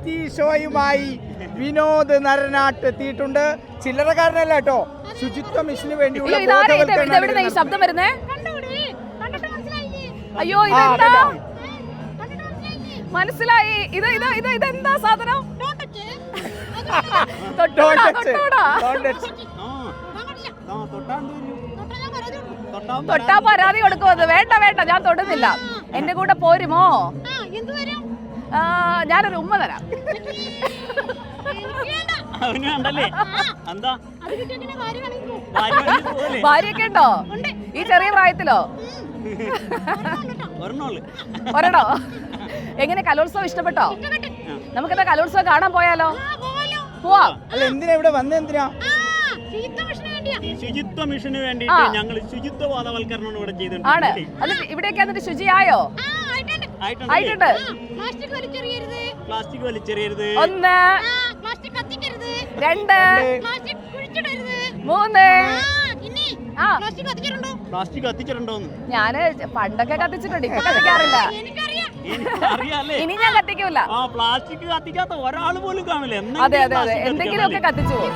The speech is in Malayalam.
വെറൈറ്റി ഷോയുമായി വിനോദ് നരനാട്ട് എത്തിയിട്ടുണ്ട്. ചില്ലറക്കാരനല്ല കേട്ടോ, ശുചിത്വ മിഷന് വേണ്ടിയുള്ള ശബ്ദം വരുന്നേ. അയ്യോ ഇതെന്താ മനസ്സിലായി? ഇതെന്താ സാധനം? തൊട്ടാ പരാതി കൊടുക്കുമെന്ന്. വേണ്ട വേണ്ട, ഞാൻ തൊടുന്നില്ല. എന്റെ കൂടെ പോരുമോ? ഞാനൊരു ഉമ്മ തരാം. ഭാര്യയൊക്കെ ഉണ്ടോ ഈ ചെറിയ പ്രായത്തിലോ? ഒരെണ്ണോ? എങ്ങനെ കലോത്സവം ഇഷ്ടപ്പെട്ടോ? നമുക്കെന്താ കലോത്സവം കാണാൻ പോയാലോ? പോവാ. അല്ല എന്തിനാ ഇവിടെ വന്ന? എന്തിനാ? ശുചിത്വ മിഷന് വേണ്ടിയിട്ട് ഞങ്ങൾ ശുചിത്വ ബോധവൽക്കരണം ഇവിടെ ചെയ്തിട്ടുണ്ട്. ആണ്. എന്നിട്ട് ഇവിടെയൊക്കെ എന്നിട്ട് ശുചിയായോ? ആയിട്ടുണ്ട്. പ്ലാസ്റ്റിക് വലിച്ചെറിയരുത്. 1 2 3. പ്ലാസ്റ്റിക് കത്തിച്ചിട്ടുണ്ടോന്ന്? ഞാന് പണ്ടൊക്കെ കത്തിച്ചിട്ടുണ്ട്, ഇപ്പൊ കത്തിക്കാറില്ല. ഇനി ഞാൻ കത്തിക്കൂല. പ്ലാസ്റ്റിക് കത്തിക്കാത്ത ഒരാൾ പോലും കാണില്ല. അതെ അതെ അതെ, എന്തെങ്കിലും ഒക്കെ കത്തിച്ചു പോകും.